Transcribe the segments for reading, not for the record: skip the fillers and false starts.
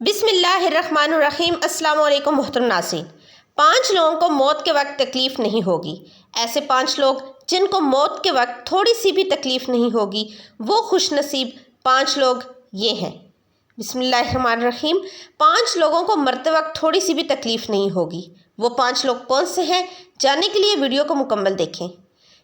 بسم اللہ الرحمن الرحیم۔ السلام علیکم محترم ناظرین۔ 5 لوگوں کو موت کے وقت تکلیف نہیں ہوگی۔ ایسے 5 لوگ جن کو موت کے وقت تھوڑی سی بھی تکلیف نہیں ہوگی، وہ خوش نصیب 5 لوگ یہ ہیں۔ بسم اللہ الرحمن الرحیم۔ 5 لوگوں کو مرتے وقت تھوڑی سی بھی تکلیف نہیں ہوگی۔ وہ 5 لوگ کون سے ہیں؟ جاننے کے لیے ویڈیو کو مکمل دیکھیں۔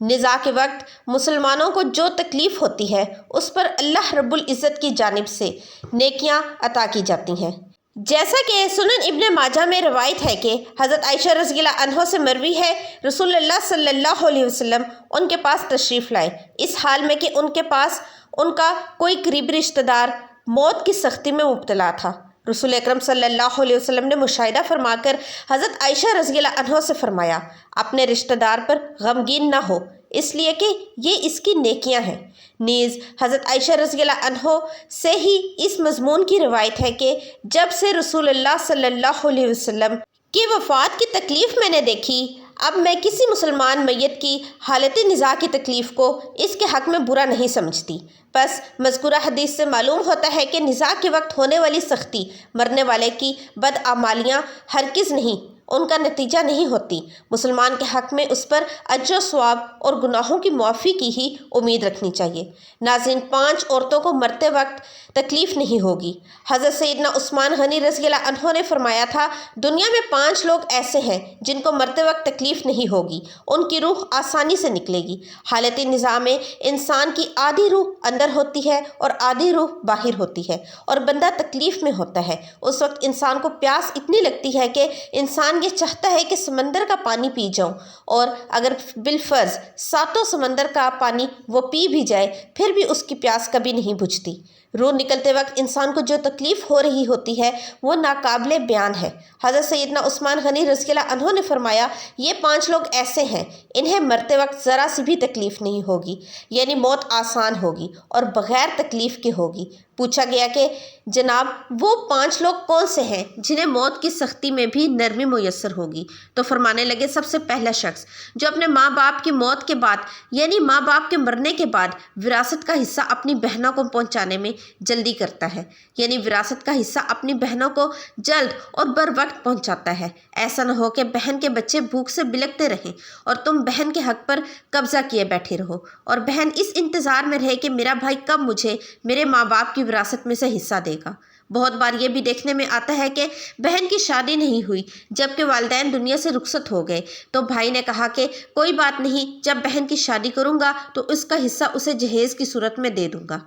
نزاع کے وقت مسلمانوں کو جو تکلیف ہوتی ہے اس پر اللہ رب العزت کی جانب سے نیکیاں عطا کی جاتی ہیں، جیسا کہ سنن ابن ماجہ میں روایت ہے کہ حضرت عائشہ رضی اللہ عنہا سے مروی ہے، رسول اللہ صلی اللہ علیہ وسلم ان کے پاس تشریف لائے، اس حال میں کہ ان کے پاس ان کا کوئی قریبی رشتہ دار موت کی سختی میں مبتلا تھا۔ رسول اکرم صلی اللہ علیہ وسلم نے مشاہدہ فرما کر حضرت عائشہ رضی اللہ عنہا سے فرمایا، اپنے رشتہ دار پر غمگین نہ ہو، اس لیے کہ یہ اس کی نیکیاں ہیں۔ نیز حضرت عائشہ رضی اللہ عنہا سے ہی اس مضمون کی روایت ہے کہ جب سے رسول اللہ صلی اللہ علیہ وسلم کی وفات کی تکلیف میں نے دیکھی، اب میں کسی مسلمان میت کی حالت نزاع کی تکلیف کو اس کے حق میں برا نہیں سمجھتی۔ بس مذکورہ حدیث سے معلوم ہوتا ہے کہ نزاع کے وقت ہونے والی سختی مرنے والے کی بدعمالیاں ہرگز نہیں، ان کا نتیجہ نہیں ہوتی۔ مسلمان کے حق میں اس پر اجر و ثواب اور گناہوں کی معافی کی ہی امید رکھنی چاہیے۔ ناظرین، 5 عورتوں کو مرتے وقت تکلیف نہیں ہوگی۔ حضرت سیدنا عثمان غنی رضی اللہ عنہ نے فرمایا تھا، دنیا میں 5 لوگ ایسے ہیں جن کو مرتے وقت تکلیف نہیں ہوگی، ان کی روح آسانی سے نکلے گی۔ حالت نزاع میں انسان کی آدھی روح اندر ہوتی ہے اور آدھی روح باہر ہوتی ہے، اور بندہ تکلیف میں ہوتا ہے۔ اس وقت انسان کو پیاس اتنی لگتی ہے کہ انسان یہ چاہتا ہے کہ سمندر کا پانی پی جاؤں، اور اگر بالفرض 7 سمندر کا پانی وہ پی بھی جائے پھر بھی اس کی پیاس کبھی نہیں بجھتی۔ روح نکلتے وقت انسان کو جو تکلیف ہو رہی ہوتی ہے وہ ناقابل بیان ہے۔ حضرت سیدنا عثمان غنی رضی اللہ عنہ نے فرمایا، یہ 5 لوگ ایسے ہیں انہیں مرتے وقت ذرا سی بھی تکلیف نہیں ہوگی، یعنی موت آسان ہوگی اور بغیر تکلیف کے ہوگی۔ پوچھا گیا کہ جناب وہ 5 لوگ کون سے ہیں جنہیں موت کی سختی میں بھی نرمی میسر ہوگی؟ تو فرمانے لگے، سب سے پہلا شخص جو اپنے ماں باپ کی موت کے بعد، یعنی ماں باپ کے مرنے کے بعد وراثت کا حصہ اپنی بہنوں کو پہنچانے میں جلدی کرتا ہے، یعنی وراثت کا حصہ اپنی بہنوں کو جلد اور بر وقت پہنچاتا ہے۔ ایسا نہ ہو کہ بہن کے بچے بھوک سے بلکتے رہیں اور تم بہن کے حق پر قبضہ کیے بیٹھے رہو، اور بہن اس انتظار میں رہے کہ میرا بھائی کب مجھے میرے ماں باپ کی وراثت میں سے حصہ دے گا۔ بہت بار یہ بھی دیکھنے میں آتا ہے کہ بہن کی شادی نہیں ہوئی، جبکہ والدین دنیا سے رخصت ہو گئے تو بھائی نے کہا کہ کوئی بات نہیں، جب بہن کی شادی کروں گا تو اس کا حصہ اسے جہیز کی صورت میں دے دوں گا۔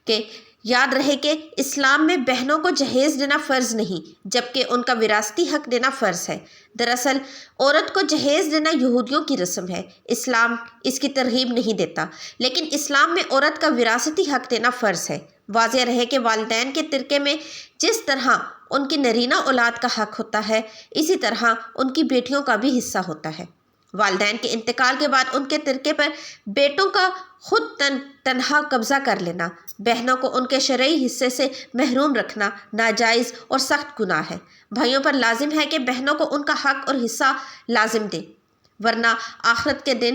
کہ یاد رہے کہ اسلام میں بہنوں کو جہیز دینا فرض نہیں، جبکہ ان کا وراثتی حق دینا فرض ہے۔ دراصل عورت کو جہیز دینا یہودیوں کی رسم ہے، اسلام اس کی ترغیب نہیں دیتا، لیکن اسلام میں عورت کا وراثتی حق دینا فرض ہے۔ واضح رہے کہ والدین کے ترکے میں جس طرح ان کی نرینہ اولاد کا حق ہوتا ہے، اسی طرح ان کی بیٹیوں کا بھی حصہ ہوتا ہے۔ والدین کے انتقال کے بعد ان کے ترکے پر بیٹوں کا خود تنہا قبضہ کر لینا، بہنوں کو ان کے شرعی حصے سے محروم رکھنا ناجائز اور سخت گناہ ہے۔ بھائیوں پر لازم ہے کہ بہنوں کو ان کا حق اور حصہ لازم دیں، ورنہ آخرت کے دن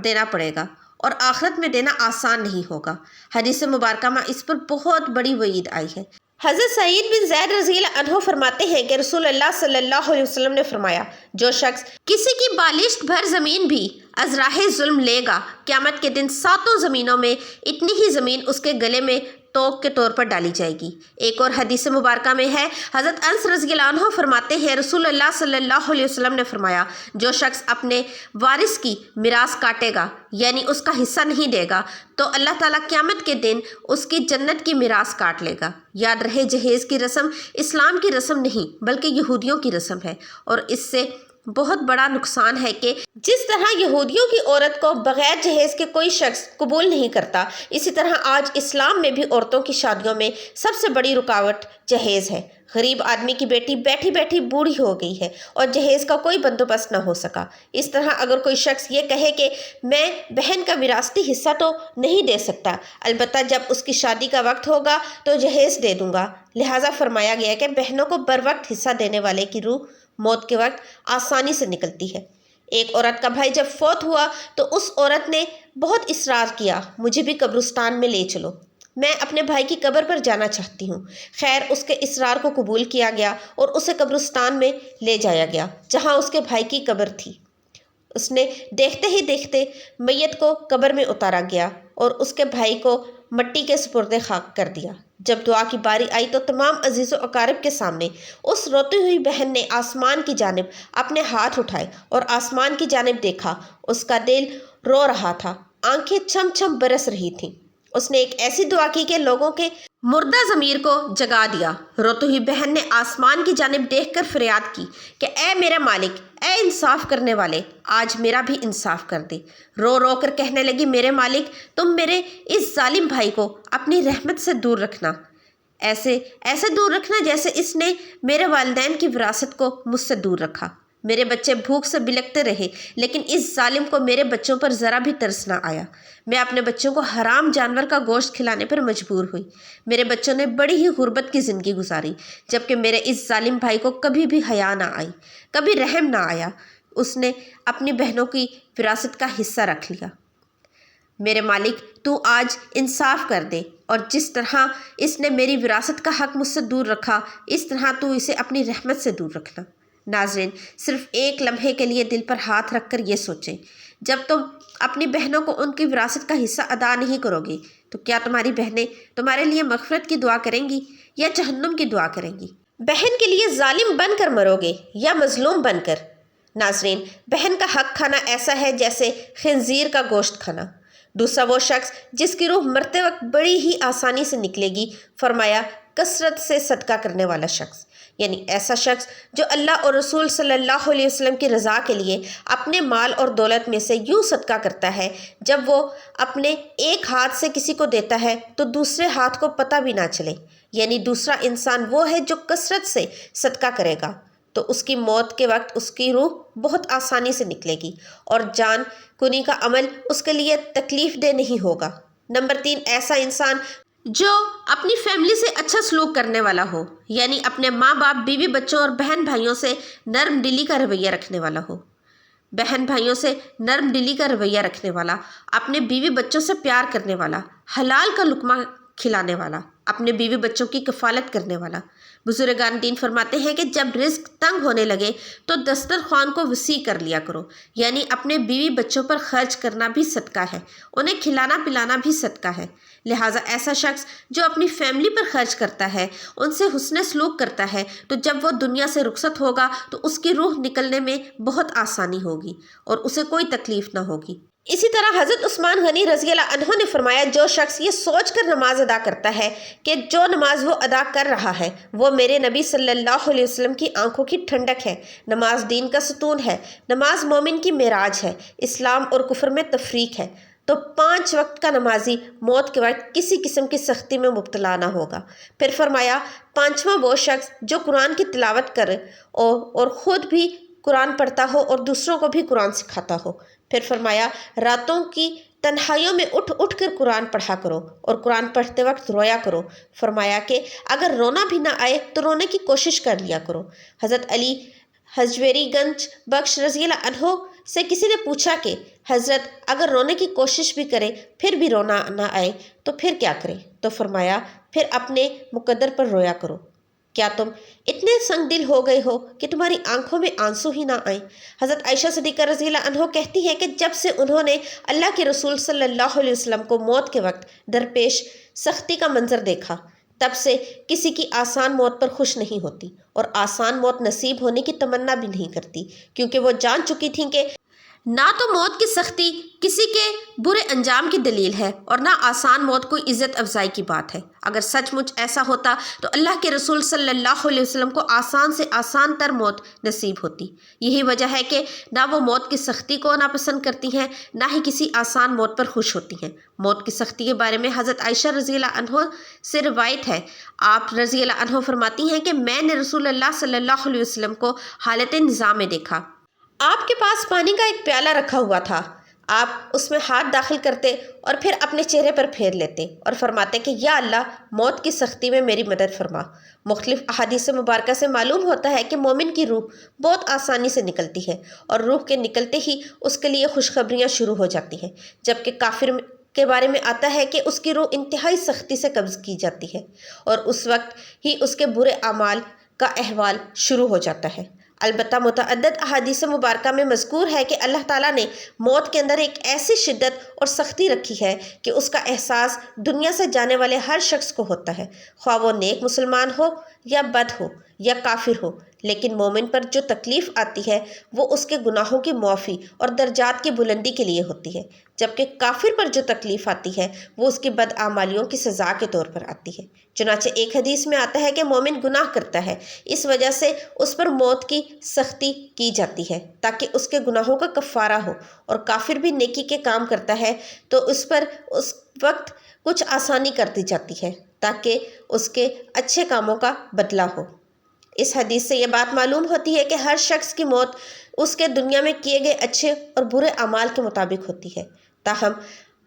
دینا پڑے گا، اور آخرت میں دینا آسان نہیں ہوگا۔ حدیث مبارکہ میں اس پر بہت بڑی وعید آئی ہے۔ حضرت سعید بن زید رضی اللہ عنہ فرماتے ہیں کہ رسول اللہ صلی اللہ علیہ وسلم نے فرمایا، جو شخص کسی کی بالشت بھر زمین بھی از راہ ظلم لے گا، قیامت کے دن 7 زمینوں میں اتنی ہی زمین اس کے گلے میں توق کے طور پر ڈالی جائے گی۔ ایک اور حدیث مبارکہ میں ہے، حضرت انس رضی اللہ عنہ فرماتے ہیں، رسول اللہ صلی اللہ علیہ وسلم نے فرمایا، جو شخص اپنے وارث کی میراث کاٹے گا، یعنی اس کا حصہ نہیں دے گا، تو اللہ تعالیٰ قیامت کے دن اس کی جنت کی میراث کاٹ لے گا۔ یاد رہے، جہیز کی رسم اسلام کی رسم نہیں بلکہ یہودیوں کی رسم ہے، اور اس سے بہت بڑا نقصان ہے کہ جس طرح یہودیوں کی عورت کو بغیر جہیز کے کوئی شخص قبول نہیں کرتا، اسی طرح آج اسلام میں بھی عورتوں کی شادیوں میں سب سے بڑی رکاوٹ جہیز ہے۔ غریب آدمی کی بیٹی بیٹھی بیٹھی بوڑھی ہو گئی ہے اور جہیز کا کوئی بندوبست نہ ہو سکا۔ اس طرح اگر کوئی شخص یہ کہے کہ میں بہن کا وراثتی حصہ تو نہیں دے سکتا، البتہ جب اس کی شادی کا وقت ہوگا تو جہیز دے دوں گا، لہٰذا فرمایا گیا کہ بہنوں کو بر وقت حصہ دینے والے کی روح موت کے وقت آسانی سے نکلتی ہے۔ ایک عورت کا بھائی جب فوت ہوا تو اس عورت نے بہت اصرار کیا، مجھے بھی قبرستان میں لے چلو۔ میں اپنے بھائی کی قبر پر جانا چاہتی ہوں۔ خیر اس کے اصرار کو قبول کیا گیا اور اسے قبرستان میں لے جایا گیا جہاں اس کے بھائی کی قبر تھی۔ اس نے دیکھتے ہی دیکھتے میت کو قبر میں اتارا گیا اور اس کے بھائی کو مٹی کے سپرد خاک کر دیا۔ جب دعا کی باری آئی تو تمام عزیز و اقارب کے سامنے اس روتی ہوئی بہن نے آسمان کی جانب اپنے ہاتھ اٹھائے اور آسمان کی جانب دیکھا۔ اس کا دل رو رہا تھا، آنکھیں چھم چھم برس رہی تھیں۔ اس نے ایک ایسی دعا کی کہ لوگوں کے مردہ ضمیر کو جگا دیا۔ روتی ہوئی بہن نے آسمان کی جانب دیکھ کر فریاد کی کہ اے میرے مالک، اے انصاف کرنے والے، آج میرا بھی انصاف کر دے۔ رو رو کر کہنے لگی، میرے مالک تم میرے اس ظالم بھائی کو اپنی رحمت سے دور رکھنا، ایسے دور رکھنا جیسے اس نے میرے والدین کی وراثت کو مجھ سے دور رکھا۔ میرے بچے بھوک سے بلکتے رہے لیکن اس ظالم کو میرے بچوں پر ذرا بھی ترس نہ آیا۔ میں اپنے بچوں کو حرام جانور کا گوشت کھلانے پر مجبور ہوئی۔ میرے بچوں نے بڑی ہی غربت کی زندگی گزاری جبکہ میرے اس ظالم بھائی کو کبھی بھی حیا نہ آئی، کبھی رحم نہ آیا۔ اس نے اپنی بہنوں کی وراثت کا حصہ رکھ لیا۔ میرے مالک تو آج انصاف کر دے اور جس طرح اس نے میری وراثت کا حق مجھ سے دور رکھا اس طرح تو اسے اپنی رحمت سے دور رکھنا۔ ناظرین، صرف ایک لمحے کے لیے دل پر ہاتھ رکھ کر یہ سوچیں، جب تم اپنی بہنوں کو ان کی وراثت کا حصہ ادا نہیں کرو گی تو کیا تمہاری بہنیں تمہارے لیے مغفرت کی دعا کریں گی یا جہنم کی دعا کریں گی؟ بہن کے لیے ظالم بن کر مرو گے یا مظلوم بن کر؟ ناظرین، بہن کا حق کھانا ایسا ہے جیسے خنزیر کا گوشت کھانا۔ دوسرا وہ شخص جس کی روح مرتے وقت بڑی ہی آسانی سے نکلے گی، فرمایا کثرت سے صدقہ کرنے والا شخص، یعنی ایسا شخص جو اللہ اور رسول صلی اللہ علیہ وسلم کی رضا کے لیے اپنے مال اور دولت میں سے یوں صدقہ کرتا ہے جب وہ اپنے ایک ہاتھ سے کسی کو دیتا ہے تو دوسرے ہاتھ کو پتہ بھی نہ چلے، یعنی دوسرا انسان وہ ہے جو کثرت سے صدقہ کرے گا تو اس کی موت کے وقت اس کی روح بہت آسانی سے نکلے گی اور جان کنی کا عمل اس کے لیے تکلیف دہ نہیں ہوگا۔ نمبر 3، ایسا انسان جو اپنی فیملی سے اچھا سلوک کرنے والا ہو، یعنی اپنے ماں باپ، بیوی بچوں اور بہن بھائیوں سے نرم دلی کا رویہ رکھنے والا ہو۔ بہن بھائیوں سے نرم دلی کا رویہ رکھنے والا، اپنے بیوی بچوں سے پیار کرنے والا، حلال کا لقمہ کھلانے والا، اپنے بیوی بچوں کی کفالت کرنے والا۔ بزرگان دین فرماتے ہیں کہ جب رزق تنگ ہونے لگے تو دسترخوان کو وسیع کر لیا کرو، یعنی اپنے بیوی بچوں پر خرچ کرنا بھی صدقہ ہے، انہیں کھلانا پلانا بھی صدقہ ہے۔ لہٰذا ایسا شخص جو اپنی فیملی پر خرچ کرتا ہے، ان سے حسن سلوک کرتا ہے تو جب وہ دنیا سے رخصت ہوگا تو اس کی روح نکلنے میں بہت آسانی ہوگی اور اسے کوئی تکلیف نہ ہوگی۔ اسی طرح حضرت عثمان غنی رضی اللہ عنہ نے فرمایا، جو شخص یہ سوچ کر نماز ادا کرتا ہے کہ جو نماز وہ ادا کر رہا ہے وہ میرے نبی صلی اللہ علیہ وسلم کی آنکھوں کی ٹھنڈک ہے، نماز دین کا ستون ہے، نماز مومن کی معراج ہے، اسلام اور کفر میں تفریق ہے، تو 5 وقت کا نمازی موت کے وقت کسی قسم کی سختی میں مبتلا نہ ہوگا۔ پھر فرمایا، 5واں وہ شخص جو قرآن کی تلاوت کرے اور خود بھی قرآن پڑھتا ہو اور دوسروں کو بھی قرآن سکھاتا ہو۔ پھر فرمایا، راتوں کی تنہائیوں میں اٹھ اٹھ کر قرآن پڑھا کرو اور قرآن پڑھتے وقت رویا کرو۔ فرمایا کہ اگر رونا بھی نہ آئے تو رونے کی کوشش کر لیا کرو۔ حضرت علی حجویری گنج بخش رضی اللہ عنہ سے کسی نے پوچھا کہ حضرت اگر رونے کی کوشش بھی کرے پھر بھی رونا نہ آئے تو پھر کیا کرے؟ تو فرمایا، پھر اپنے مقدر پر رویا کرو۔ کیا تم اتنے سنگ دل ہو گئے ہو کہ تمہاری آنکھوں میں آنسو ہی نہ آئیں؟ حضرت عائشہ صدیقہ رضی اللہ عنہ کہتی ہیں کہ جب سے انہوں نے اللہ کے رسول صلی اللہ علیہ وسلم کو موت کے وقت درپیش سختی کا منظر دیکھا، تب سے کسی کی آسان موت پر خوش نہیں ہوتی اور آسان موت نصیب ہونے کی تمنا بھی نہیں کرتی، کیونکہ وہ جان چکی تھیں کہ نہ تو موت کی سختی کسی کے برے انجام کی دلیل ہے اور نہ آسان موت کوئی عزت افزائی کی بات ہے۔ اگر سچ مچ ایسا ہوتا تو اللہ کے رسول صلی اللہ علیہ وسلم کو آسان سے آسان تر موت نصیب ہوتی۔ یہی وجہ ہے کہ نہ وہ موت کی سختی کو ناپسند کرتی ہیں، نہ ہی کسی آسان موت پر خوش ہوتی ہیں۔ موت کی سختی کے بارے میں حضرت عائشہ رضی اللہ عنہ سے روایت ہے، آپ رضی اللہ عنہ فرماتی ہیں کہ میں نے رسول اللہ صلی اللہ علیہ وسلم کو حالت نظام میں دیکھا۔ آپ کے پاس پانی کا ایک پیالہ رکھا ہوا تھا، آپ اس میں ہاتھ داخل کرتے اور پھر اپنے چہرے پر پھیر لیتے اور فرماتے کہ یا اللہ، موت کی سختی میں میری مدد فرما۔ مختلف احادیث مبارکہ سے معلوم ہوتا ہے کہ مومن کی روح بہت آسانی سے نکلتی ہے اور روح کے نکلتے ہی اس کے لیے خوشخبریاں شروع ہو جاتی ہیں، جبکہ کافر کے بارے میں آتا ہے کہ اس کی روح انتہائی سختی سے قبض کی جاتی ہے اور اس وقت ہی اس کے برے اعمال کا احوال شروع ہو جاتا ہے۔ البتہ متعدد احادیث مبارکہ میں مذکور ہے کہ اللہ تعالیٰ نے موت کے اندر ایک ایسی شدت اور سختی رکھی ہے کہ اس کا احساس دنیا سے جانے والے ہر شخص کو ہوتا ہے، خواہ وہ نیک مسلمان ہو یا بد ہو یا کافر ہو۔ لیکن مومن پر جو تکلیف آتی ہے وہ اس کے گناہوں کی معافی اور درجات کی بلندی کے لیے ہوتی ہے، جبکہ کافر پر جو تکلیف آتی ہے وہ اس کی بدعمالیوں کی سزا کے طور پر آتی ہے۔ چنانچہ ایک حدیث میں آتا ہے کہ مومن گناہ کرتا ہے، اس وجہ سے اس پر موت کی سختی کی جاتی ہے تاکہ اس کے گناہوں کا کفارہ ہو، اور کافر بھی نیکی کے کام کرتا ہے تو اس پر اس وقت کچھ آسانی کر دی جاتی ہے تاکہ اس کے اچھے کاموں کا بدلہ ہو۔ اس حدیث سے یہ بات معلوم ہوتی ہے کہ ہر شخص کی موت اس کے دنیا میں کیے گئے اچھے اور برے اعمال کے مطابق ہوتی ہے۔ تاہم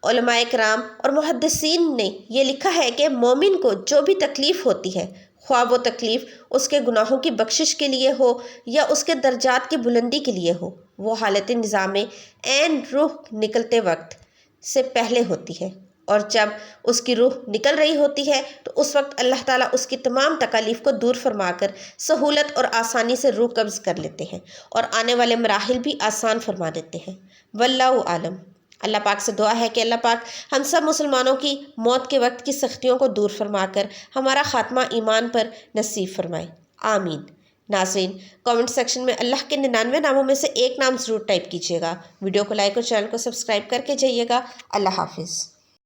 علماء کرام اور محدثین نے یہ لکھا ہے کہ مومن کو جو بھی تکلیف ہوتی ہے، خواہ وہ تکلیف اس کے گناہوں کی بخشش کے لیے ہو یا اس کے درجات کی بلندی کے لیے ہو، وہ حالت نظام عین روح نکلتے وقت سے پہلے ہوتی ہے، اور جب اس کی روح نکل رہی ہوتی ہے تو اس وقت اللہ تعالیٰ اس کی تمام تکالیف کو دور فرما کر سہولت اور آسانی سے روح قبض کر لیتے ہیں اور آنے والے مراحل بھی آسان فرما دیتے ہیں۔ واللہ عالم۔ اللہ پاک سے دعا ہے کہ اللہ پاک ہم سب مسلمانوں کی موت کے وقت کی سختیوں کو دور فرما کر ہمارا خاتمہ ایمان پر نصیب فرمائے، آمین۔ ناظرین، کامنٹ سیکشن میں اللہ کے 99 ناموں میں سے ایک نام ضرور ٹائپ کیجیے گا۔ ویڈیو کو لائک اور چینل کو سبسکرائب کر کے جائیے گا۔ اللہ حافظ۔